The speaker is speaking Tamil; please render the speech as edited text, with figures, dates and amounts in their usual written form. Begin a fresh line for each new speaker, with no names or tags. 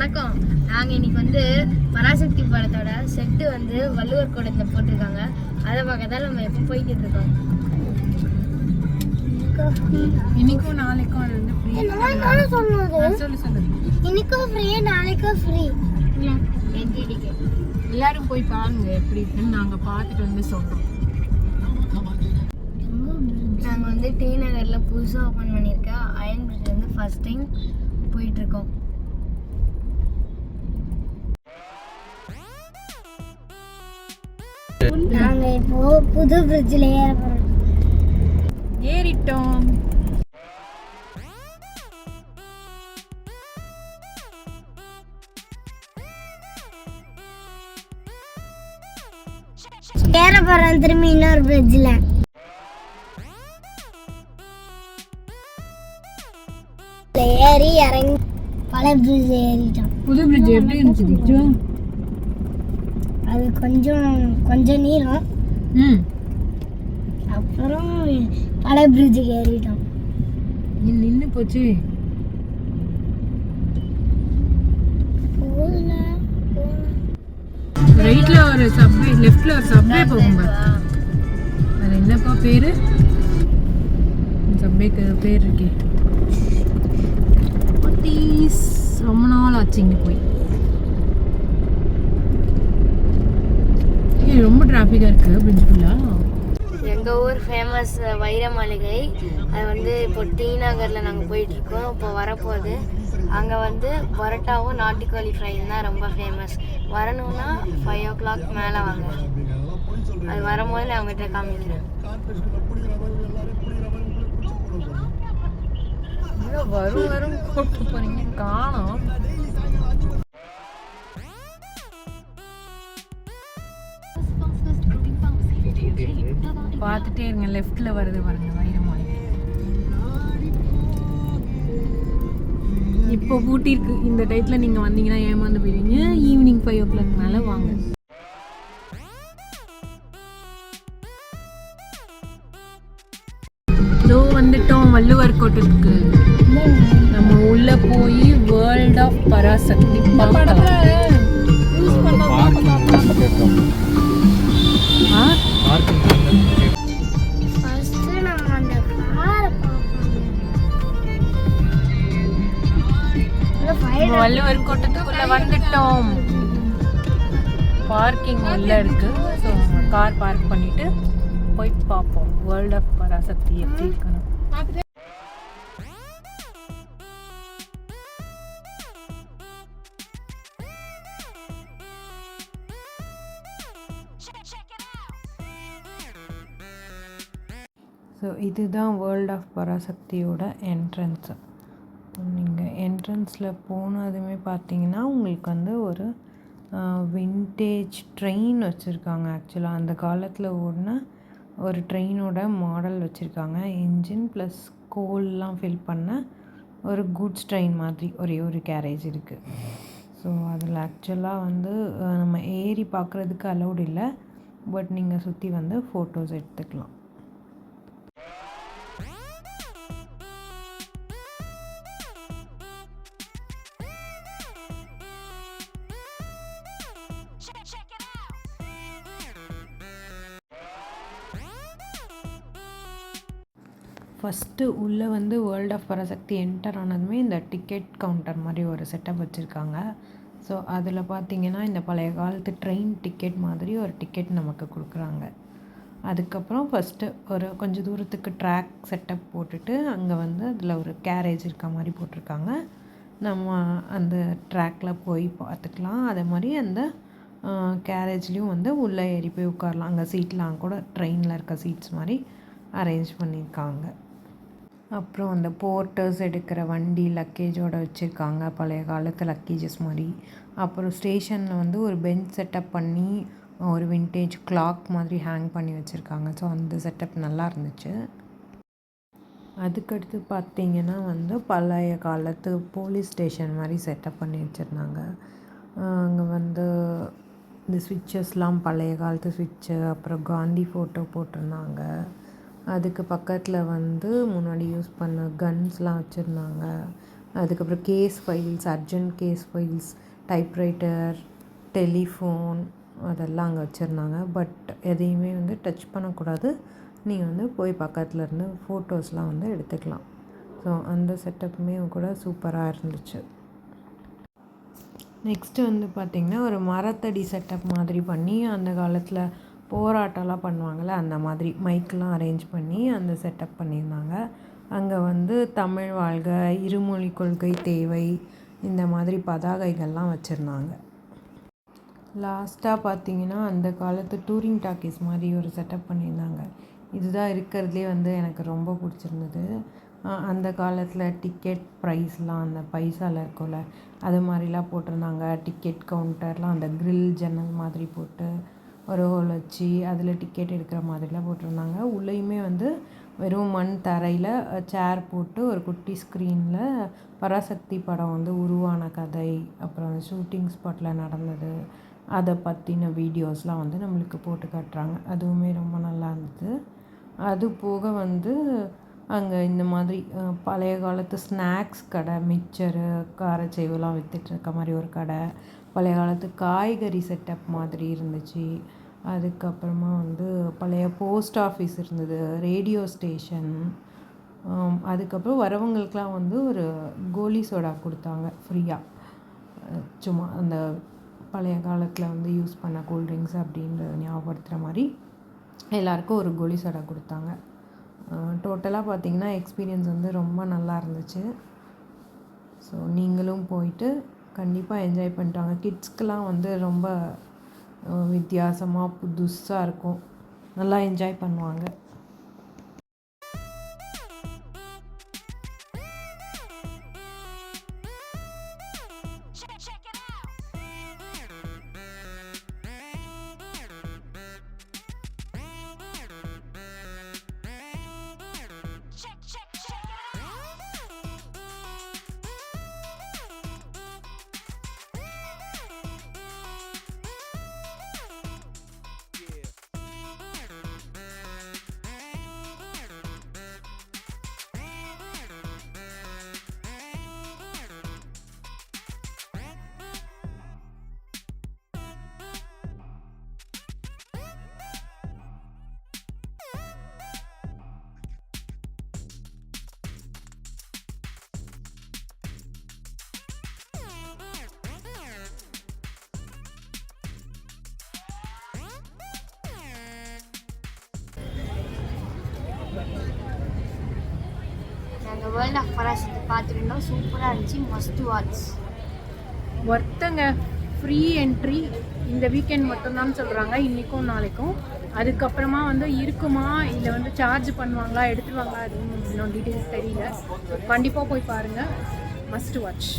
வணக்கம். நாங்கள் இன்னைக்கு வந்து பராசக்தி படத்தோட செட்டு வந்து வள்ளுவர் கோட்டத்தில் போட்டிருக்காங்க. அதை பார்க்க தான் நம்ம எப்போ போய்கிட்டு இருக்கோம்.
இன்னைக்கும் நாளைக்கும் அது வந்து ஃப்ரீ. சொல்லு
இன்னைக்கும் ஃப்ரீ, நாளைக்கும் ஃப்ரீ.
என்டிடிக்கு
எல்லாரும் போய் பாருங்க எப்படி இருக்குன்னு. நாங்கள் பார்த்துட்டு வந்து சொல்கிறோம்.
நாங்கள் வந்து டி நகரில் புதுசாக ஓப்பன் பண்ணியிருக்க அயன் பிரிட்ஜ் வந்து ஃபர்ஸ்ட் டைம் போயிட்டுருக்கோம்.
நாங்கள் இப்போ புது பிரிட்ஜில்
ஏறிட்டோம்.
ஏற போகிறோம் திரும்பி இன்னொரு பிரிட்ஜில். ஏறி இறங்கி பழைய பிரிட்ஜ் ஏறிட்டோம்.
புது பிரிட்ஜ் எப்படி இருந்துச்சு?
அது கொஞ்சம் நீளம். அப்புறம் பழைய பிரிட்ஜுக்கு ஏறிட்டோம்.
நின்று போச்சு. ரைட்ல ஒரு சப்வே, லெஃப்ட்ல ஒரு சப்வே போகுங்க. அது என்னப்பா பேரு? சப்வேக்கு பேர் இருக்கே. ரொம்ப நாள் ஆச்சு இங்கே போய். ரொம்ப டிராஃபிக்காக இருக்குது பிரிட்ஜுக்குள்ளே.
எங்கள் ஊர் ஃபேமஸ் வைர மாளிகை, அது வந்து இப்போ டி நகரில் நாங்கள் போயிட்டுருக்கோம். இப்போ வரப்போகுது. அங்கே வந்து பரோட்டாவும் நாட்டுக்கோழி ஃப்ரையும் தான் ரொம்ப ஃபேமஸ். வரணும்னா 5 o'clock மேலே வாங்க. அது வரும்போது நான் அவங்ககிட்ட காமிக்கிறேன்.
வரும் கூப்பிட்டு போறீங்க, காணோம். பார்த்துட்டே இருங்க. லெஃப்ட்ல வருது பாருங்க வைர மாளிகை. இப்போ பூட்டி இருக்கு. இந்த டைத்துல நீங்க வந்தீங்கன்னா ஏமாந்து போயிருவீங்க. ஈவினிங் 5 o'clock மேல வாங்க. இதோ வந்துட்டோம் வள்ளுவர் கோட்டத்துக்கு. நம்ம உள்ள போய் வேர்ல்ட் ஆஃப் பராசக்தி பார்க்கலாம். வள்ளுவர் கோட்டத்துக்குள்ள வந்துட்டோம். பார்க்கிங் உள்ள இருக்கு. ஸோ கார் பார்க் பண்ணிட்டு போய் பார்ப்போம் வேர்ல்ட் ஆஃப் பராசக்தி எப்படி இருக்கணும். ஸோ இதுதான் வேர்ல்ட் ஆஃப் பராசக்தியோட என்ட்ரன்ஸு. நீங்கள் என்ட்ரன்ஸில் போனதுமே பார்த்தீங்கன்னா உங்களுக்கு வந்து ஒரு வின்டேஜ் ட்ரெயின் வச்சுருக்காங்க. ஆக்சுவலாக அந்த காலத்தில் ஓடின ஒரு ட்ரெயினோட மாடல் வச்சுருக்காங்க. இன்ஜின் ப்ளஸ் கோல்லாம் ஃபில் பண்ண ஒரு குட்ஸ் ட்ரெயின் மாதிரி ஒரே ஒரு கேரேஜ் இருக்குது. ஸோ அதில் ஆக்சுவலாக வந்து நம்ம ஏறி பார்க்குறதுக்கு அலௌட் இல்லை. பட் நீங்கள் சுற்றி வந்து ஃபோட்டோஸ் எடுத்துக்கலாம். ஃபஸ்ட்டு உள்ளே வந்து வேர்ல்ட் ஆஃப் பராசக்தி என்டர் ஆனதுமே இந்த டிக்கெட் கவுண்டர் மாதிரி ஒரு செட்டப் வச்சுருக்காங்க. ஸோ அதில் பார்த்திங்கன்னா இந்த பழைய காலத்து ட்ரெயின் டிக்கெட் மாதிரி ஒரு டிக்கெட் நமக்கு கொடுக்குறாங்க. அதுக்கப்புறம் ஃபஸ்ட்டு ஒரு கொஞ்சம் தூரத்துக்கு ட்ராக் செட்டப் போட்டுட்டு அங்கே வந்து அதில் ஒரு கேரேஜ் இருக்க மாதிரி போட்டிருக்காங்க. நம்ம அந்த ட்ராக்கில் போய் பார்த்துக்கலாம். அதே மாதிரி அந்த கேரேஜ்லேயும் வந்து உள்ளே ஏறி போய் உட்காரலாம். அங்கே சீட்லாம் கூட ட்ரெயினில் இருக்க சீட்ஸ் மாதிரி அரேஞ்ச் பண்ணியிருக்காங்க. அப்புறம் அந்த போர்ட்டர்ஸ் எடுக்கிற வண்டி லக்கேஜோடு வச்சுருக்காங்க, பழைய காலத்து லக்கேஜஸ் மாதிரி. அப்புறம் ஸ்டேஷனில் வந்து ஒரு பெஞ்ச் செட்டப் பண்ணி ஒரு வின்டேஜ் கிளாக் மாதிரி ஹேங் பண்ணி வச்சுருக்காங்க. ஸோ அந்த செட்டப் நல்லா இருந்துச்சு. அதுக்கடுத்து பார்த்திங்கன்னா வந்து பழைய காலத்து போலீஸ் ஸ்டேஷன் மாதிரி செட்டப் பண்ணி வச்சுருந்தாங்க. அங்கே வந்து இந்த ஸ்விட்சஸ்லாம் பழைய காலத்து ஸ்விட்சு, அப்புறம் காந்தி ஃபோட்டோ போட்டிருந்தாங்க. அதுக்கு பக்கத்தில் வந்து முன்னாடி யூஸ் பண்ண கன்ஸ்லாம் வச்சுருந்தாங்க. அதுக்கப்புறம் case files, urgent case files, typewriter, telephone அதெல்லாம் அங்கே வச்சுருந்தாங்க. பட் எதையுமே வந்து டச் பண்ணக்கூடாது. நீங்கள் வந்து போய் பக்கத்தில் இருந்து ஃபோட்டோஸ்லாம் வந்து எடுத்துக்கலாம். ஸோ அந்த செட்டப்புமே கூட சூப்பராக இருந்துச்சு. நெக்ஸ்ட்டு வந்து பார்த்திங்கன்னா ஒரு மரத்தடி செட்டப் மாதிரி பண்ணி அந்த காலத்தில் போராட்டம்லாம் பண்ணுவாங்கள்ல, அந்த மாதிரி மைக்கெலாம் அரேஞ்ச் பண்ணி அந்த செட்டப் பண்ணியிருந்தாங்க. அங்கே வந்து தமிழ் வாழ்க, இருமொழி கொள்கை தேவை, இந்த மாதிரி பதாகைகள்லாம் வச்சுருந்தாங்க. லாஸ்ட்டாக பார்த்தீங்கன்னா அந்த காலத்து டூரிங் டாக்கீஸ் மாதிரி ஒரு செட்டப் பண்ணியிருந்தாங்க. இதுதான் இருக்கிறதுலே வந்து எனக்கு ரொம்ப பிடிச்சிருந்தது. அந்த காலத்தில் டிக்கெட் ப்ரைஸ்லாம் அந்த பைசாவில் இருக்கும்ல, அது மாதிரிலாம் போட்டிருந்தாங்க. டிக்கெட் கவுண்டர்லாம் அந்த க்ரில் ஜன்னல் மாதிரி போட்டு ஒரு ஹோல் வச்சு அதில் டிக்கெட் எடுக்கிற மாதிரிலாம் போட்டிருந்தாங்க. உள்ளேயுமே வந்து வெறும் மண் தரையில் சேர் போட்டு ஒரு குட்டி ஸ்க்ரீனில் பராசக்தி படம் வந்து உருவான கதை, அப்புறம் ஷூட்டிங் ஸ்பாட்டில் நடந்தது, அதை பற்றின வீடியோஸ்லாம் வந்து நம்மளுக்கு போட்டு காட்டுறாங்க. அதுவுமே ரொம்ப நல்லா இருந்தது. அது போக வந்து அங்கே இந்த மாதிரி பழைய காலத்து ஸ்நாக்ஸ் கடை, மிக்சரு, காரச்சேவுலாம் விற்றுட்ருக்க மாதிரி ஒரு கடை, பழைய காலத்து காய்கறி செட்டப் மாதிரி இருந்துச்சு. அதுக்கப்புறமா வந்து பழைய போஸ்ட் ஆஃபீஸ் இருந்தது, ரேடியோ ஸ்டேஷன். அதுக்கப்புறம் வரவங்களுக்கெலாம் வந்து ஒரு கோலி சோடா கொடுத்தாங்க ஃப்ரீயாக. சும்மா அந்த பழைய காலத்தில் வந்து யூஸ் பண்ண கூல்ட்ரிங்க்ஸ் அப்படின்றத ஞாபகப்படுத்துகிற மாதிரி எல்லாேருக்கும் ஒரு கோலி சோடா கொடுத்தாங்க. டோட்டலாக பார்த்திங்கன்னா எக்ஸ்பீரியன்ஸ் வந்து ரொம்ப நல்லா இருந்துச்சு. ஸோ நீங்களும் போயிட்டு கண்டிப்பாக என்ஜாய் பண்ணிட்டாங்க. கிட்ஸ்க்கெலாம் வந்து ரொம்ப வித்தியாசமாக புதுசாக இருக்கும், நல்லா என்ஜாய் பண்ணுவாங்க.
நாங்கள் வேர்ல்ட் ஆஃப் பராசக்தி பார்த்துருந்தோம். சூப்பராக இருந்துச்சு. Must watch.
ஒருத்தங்க ஃப்ரீ என்ட்ரி இந்த வீக்கெண்ட் மட்டும்தான் சொல்கிறாங்க, இன்றைக்கும் நாளைக்கும். அதுக்கப்புறமா வந்து இருக்குமா இல்லை வந்து சார்ஜ் பண்ணுவாங்களா, எடுத்துருவாங்களா, அதுவும் இன்னும் டீட்டெயில்ஸ் தெரியல. கண்டிப்பாக போய் பாருங்கள். Must watch.